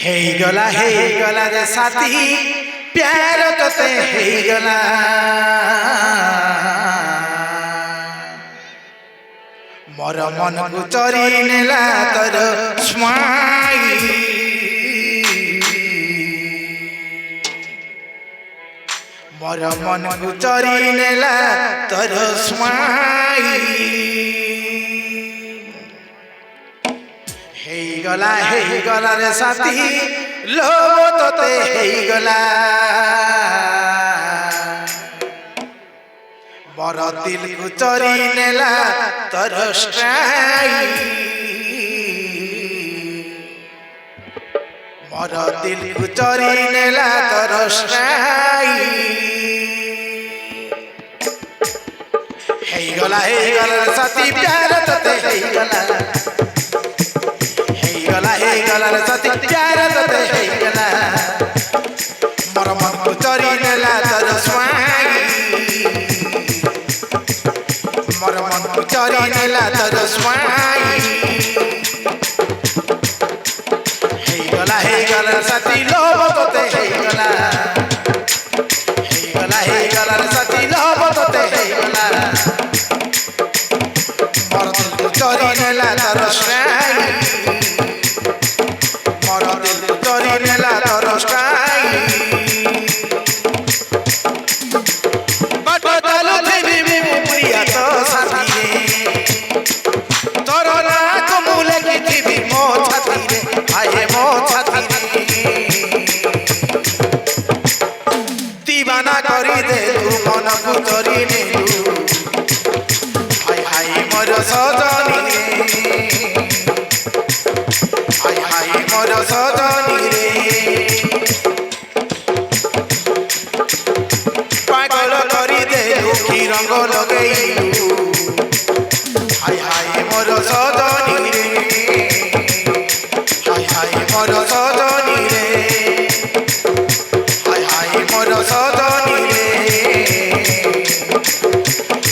ହେଇଗଲା रे साथी प्यार तते ହେଇଗଲା मोर मन को चोरी नेला तोर स्माइल मोर मन को चोरी नेला तोर स्माइल ହେଇଗଲା रे साथी लोभ तते ହେଇଗଲା मोर दिल को चोरी नेला तोर स्टाइल मोर दिल को चोरी नेला तोर स्टाइल ହେଇଗଲା रे साथी प्यार तते ହେଇଗଲା ହେଇଗଲା रे साथी प्यार तते ହେଇଗଲା मोर मन को चोरी नेला तोर स्माइल मोर मन को चोरी नेला तोर स्माइल ହେଇଗଲା रे साथी लोभ तते ହେଇଗଲା रे साथी लोभ तते ହେଇଗଲା मोर दिल को चोरी नेला तोर स्टाइल मोर दिल को चोरी नेला तोर स्टाइल दीवाना करी देलु मन को चोरी नेलु हाय हाय मोर सजनी रे हाय हाय मोर सजनी रे पागल करी देलु की रंग लगेलु हाय हाय मोर सजनी रे हाय हाय मोर सजनी रे मोर सजनी रे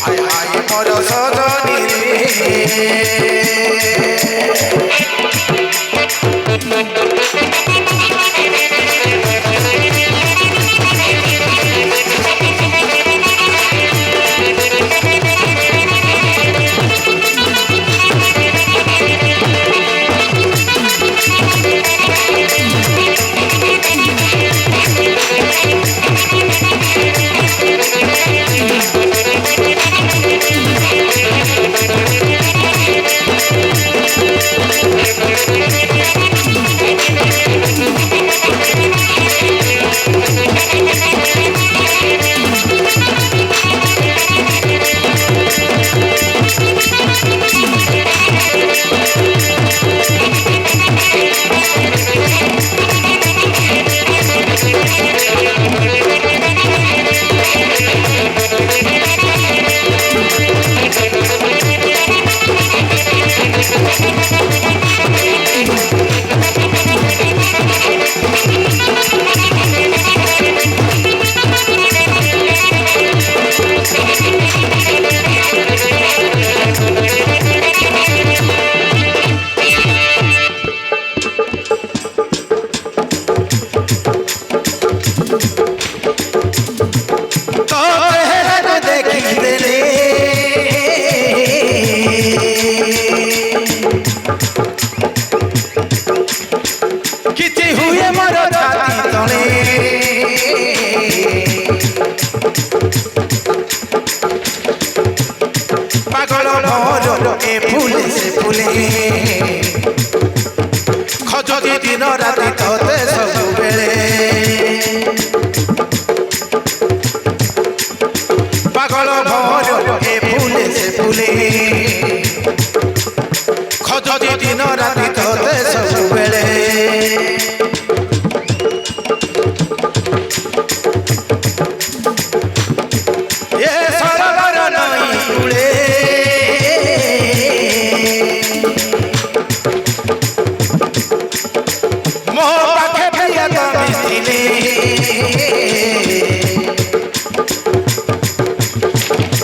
हाय हाय मोर सजनी रे पागल मोर ए फूले से फूले खजगी दिन राति तोते सबु बेले पागल मोर ए फूले से फूले खजगी दिन राति तोते सबु बेले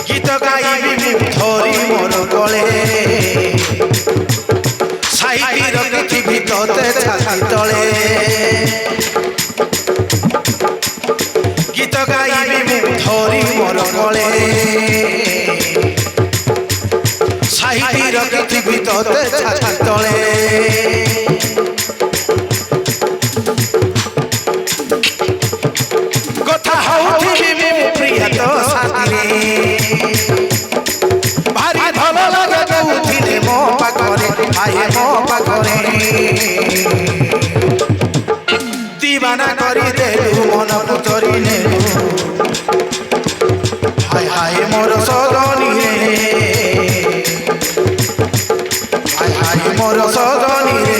गीत गाइबी थोरी मोर गले साहित्य ରଖିଥିବି ତତେ ଛାତି ତଳେ ଗୀତ ଗାଇବି ମୁଁ ଧରି ମୋର ଗଳେ ସାହିତି ରଖିଥିବି ତତେ ଛାତି ତଳେ କଥା ହଉଥିବି ମୁଁ ପ୍ରିୟ ତୋ ସାଥିରେ ଭାରି ଭଲ ଲାଗେ ତୁ ଥିଲେ ମୋ ପାଖରେ ଆଏ ମୋ ପାଖରେ ଦିବାନା କରିଦେଲୁ ମନକୁ ଚୋରି ନେଲୁ ହାୟ ହାୟ ମୋର ସଜନୀରେ ହାୟ ହାୟ ମୋର ସଜନୀରେ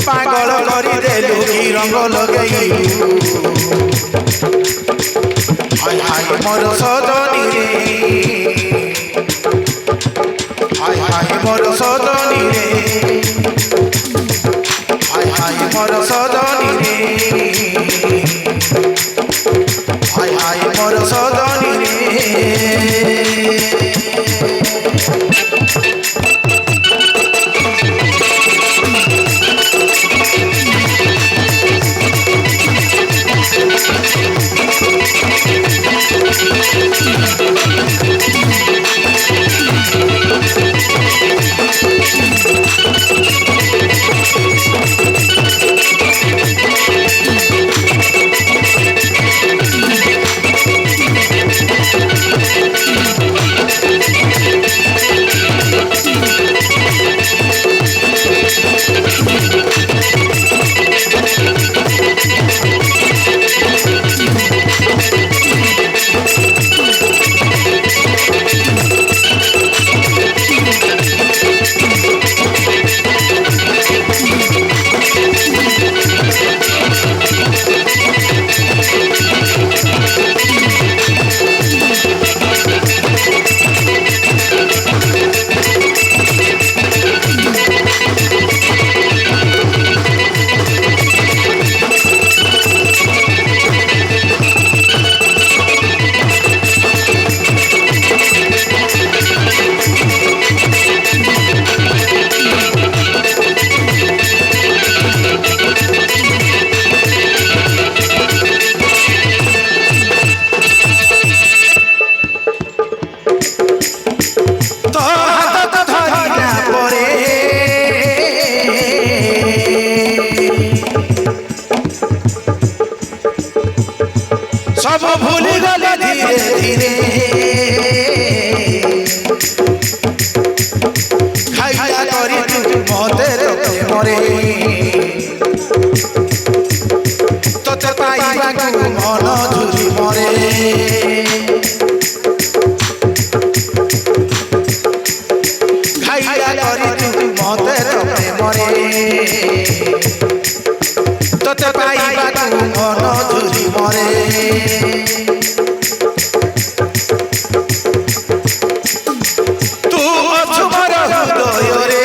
ପାଗଳ କରିଦେଲୁ କି ରଙ୍ଗ ଲଗେଇଲୁ ହାୟ ହାୟ ମୋର ସଜନୀରେ ହାୟ ହାୟ ମୋର ସଜନୀରେ ହାୟ ହାୟ ମୋର ସଜନୀରେ ହାୟ ହାୟ ମୋର ସଜନୀରେ सब भूल गले धीरे धीरे खाइया करी तू मते तोते मरे तोते पाइबा को मन झुरी मरे खाइया करी तू मते तोते मरे तोते पाइबा को मन झुरी मरे तू अछु मोर हृदय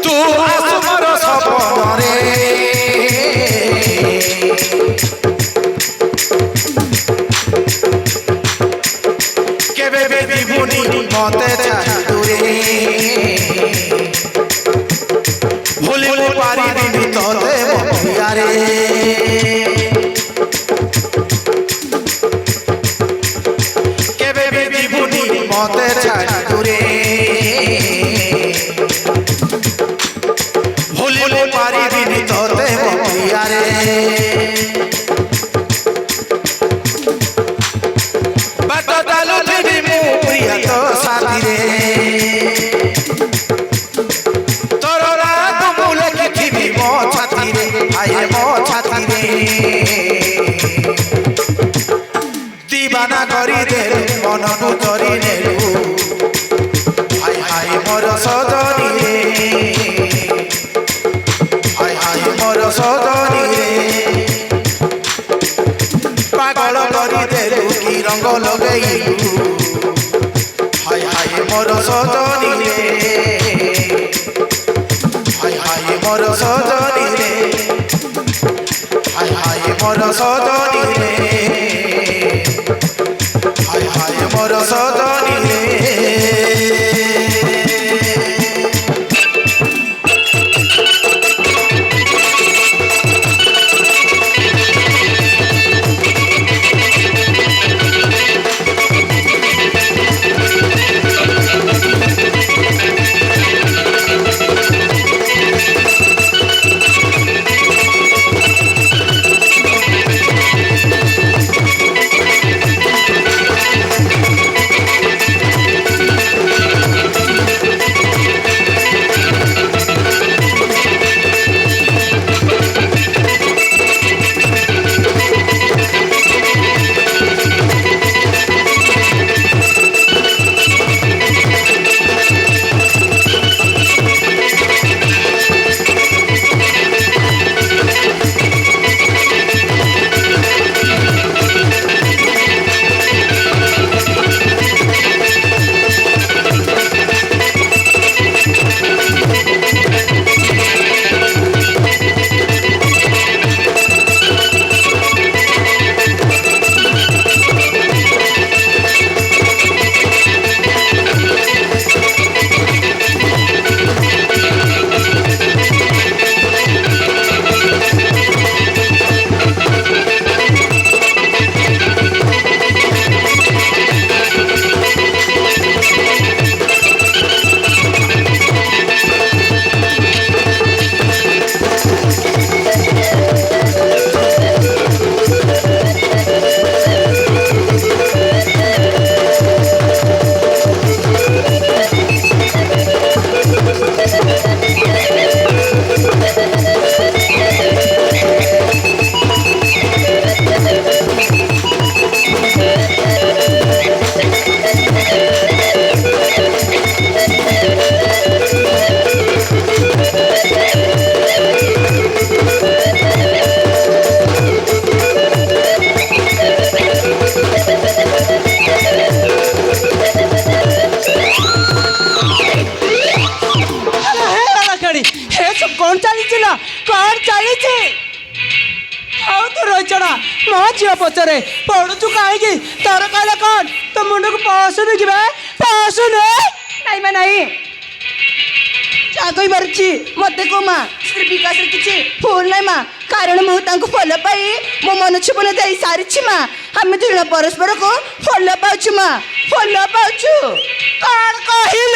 तू आसु मोर सपन केबे भी दिबुनी मते चाहतुरे भूली पारिबी तोते पियारे केबे भी दिबुनी मते चाहतुरे भूली पारिबी तोते पियारे बात डालू थी मु प्रिय तो साथी तोर राग मु लिखिथि मो छाती रे आए मो छाती रे दीवाना करी दे मन को चोरी नेलु हाय हाय मोर सजनी रे हाय हाय मोर सजनी रे पागल करी देलु की रंग लगेलु हाय हाय मोर सजनी रे मोर सजनी रे हाय हाय मोर सजनी रे हाय हाय मोर सजनी रे झील पचारे पढ़ुचु कहीं तार कहला कौन तो मुंड को पशुनी कि पशुने नहीं मैं नहीं कही पार्ची मत को माँ श्री विकास किसी भूल ना माँ कारण मुझे फल पाई मो मन छुपन दे सारी माँ आम दुज परस्पर को फल पाचु माँ फल पाचु कौन कहल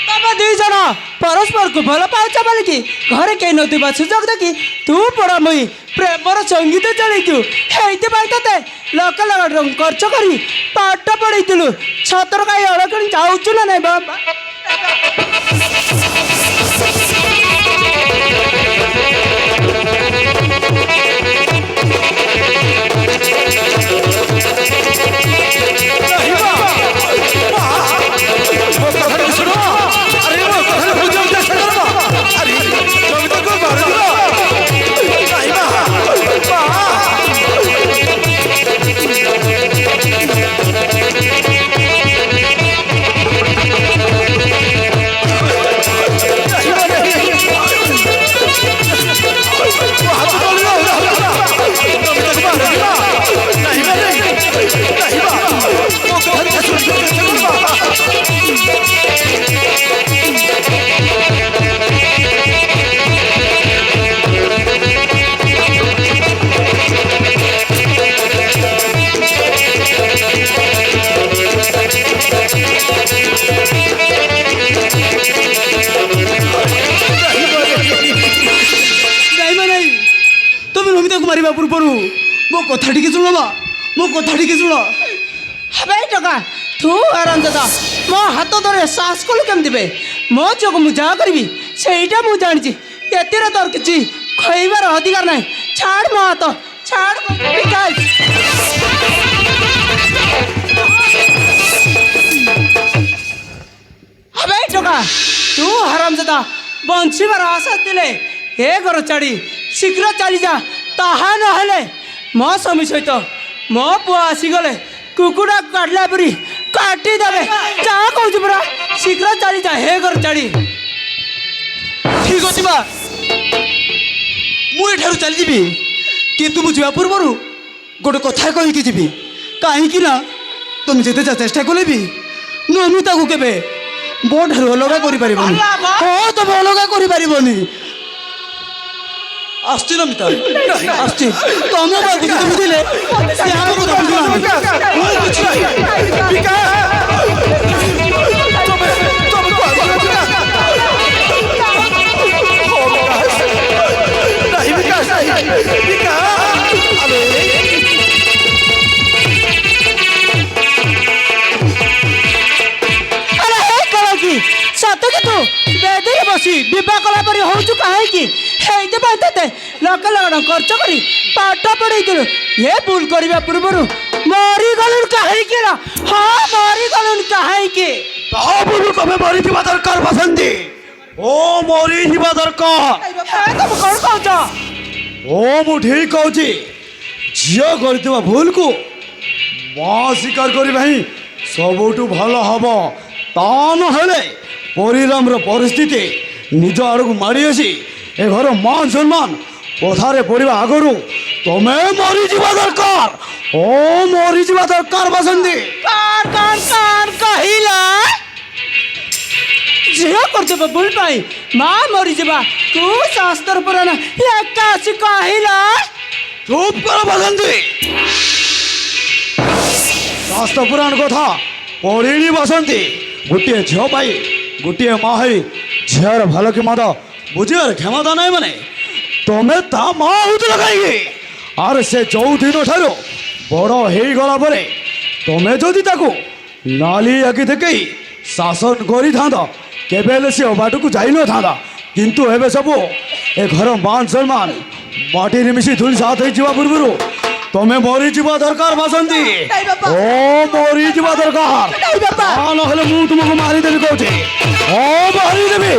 तब दुई जन परस्पर को भल पाच बोलिकी घरे कहीं ना सुजोग देखी तू पड़ा मुई प्रेमर संगीत चलू ये ते लक लक खर्च कर पाठ पढ़ेलु छतर कहीं अड़क जाऊँ ना नहीं बाबा मारिबा पूर्व मो कथा टी शुण मो कथा टी शुण हे टका तू आराम दादा मो हाथ धरे साहस कलु केमती बे मो चोक मुझे जहाँ करी से मुझे जानी एतिर तोर किसी खइबार अधिकार ना छाड़ मो हाथ छाड़ हे टका तू आराम दादा बंशीबार आशा दिले ए घर छाड़ी शीघ्र चली जा ताहा नहले मो स्वामी सहित मो पुआ आसीगले कुकुड़ा काटला परी काटिदेवे जहाँ कहूँ पूरा शीघ्र चली जा हे घर छाड़ी ठीक ବାପା ମୁଁ ଏଠାରୁ ଚାଲିଯିବି କିନ୍ତୁ ମୁଁ ଯିବା ପୂର୍ବରୁ ଗୋଟେ କଥା କହିକି ଯିବି କାହିଁକି ନା তুমি যেতে চেষ্টা কলে বি নমিতাକୁ কেবে ମୋ ଠାରୁ ଅଲଗା କରିପାରିବନି ହଁ ତମେ ଅଲଗା କରିପାରିବନି আসছি নমিতা আসছি তমে বাবু যদি বুঝিলে সে আমার কথা সত কিন্তু বেদিরে বসি বিবাহ কলা পরি হউছু কাহিকি ହେଇତେ ପାଇଁ ତତେ ଲକ୍ଷ ଲକ୍ଷ ଟଙ୍କା ଖର୍ଚ୍ଚ କରି ପାଠ ପଢ଼େଇଥିଲୁ ଏ ଭୁଲ କରିବା ପୂର୍ବରୁ ମରିଗଲୁଣି କାହିଁକି ନା ହଁ ମରିଗଲୁଣି କାହିଁକି ତା ପୂର୍ବରୁ ତମେ ମରିଯିବା ଦରକାର ବସନ୍ତି ଓ ମରିଯିବା ଦରକାର ତମେ କ'ଣ କହୁଛ ଓ ମୁଁ ଠିକ କହୁଛି ଝିଅ କରିଥିବା ଭୁଲକୁ ମା ସ୍ୱୀକାର କରିବା ହିଁ ସବୁଠୁ ଭଲ ହବ ତା ନହେଲେ ପରିଣାମର ପରିସ୍ଥିତି ନିଜ ଆଡ଼କୁ ମାଡ଼ି ଆସି ଏ ଘର ମାନ ସମ୍ମାନ କଥାରେ ପଡ଼ିବା ଆଗରୁ ତମେ ମରିଯିବା ଦରକାର ଓ ମରିଯିବା ଦରକାର ବସନ୍ତି କହିଲା ଝିଅ କରିଦେବ ଭୁଲ ପାଇଁ ମା ମରିଯିବା ତୁ ଶାସ୍ତ୍ର ପୁରାଣ ଏକା ଆସି କହିଲା ଚୁପ କର ବସନ୍ତି ଶାସ୍ତ୍ର ପୁରାଣ କଥା ପଢ଼ିଣି ବସନ୍ତି ଗୋଟିଏ ଝିଅ ପାଇଁ ଗୋଟିଏ ମା ହେଇ ଝିଅର ଭଲ କି ମନ୍ଦ ବୁଝିବାର କ୍ଷମତା ନାହିଁ ମାନେ ତମେ ତା ମା ହଉଥିଲ କାହିଁକି ଆରେ ସେ ଯୋଉଦିନ ଠାରୁ ବଡ଼ ହେଇଗଲା ପରେ ତମେ ଯଦି ତାକୁ ନାଲି ଆଖି ଦେଖେଇ ଶାସନ କରିଥାନ୍ତ କେବେ ହେଲେ ସେ ବାଟକୁ ଯାଇନଥାନ୍ତା କିନ୍ତୁ ଏବେ ସବୁ ଏ ଘର ମାନ ସମ୍ମାନ ମାଟିରେ ମିଶି ଧୂଳି ସାଥ ହେଇଯିବା ପୂର୍ବରୁ ତମେ ମରିଯିବା ଦରକାର ବସନ୍ତି ଓ ମରିଯିବା ଦରକାର ନହେଲେ ମୁଁ ତୁମକୁ ମାରିଦେବି କହୁଛି ଓ ମାରିଦେବି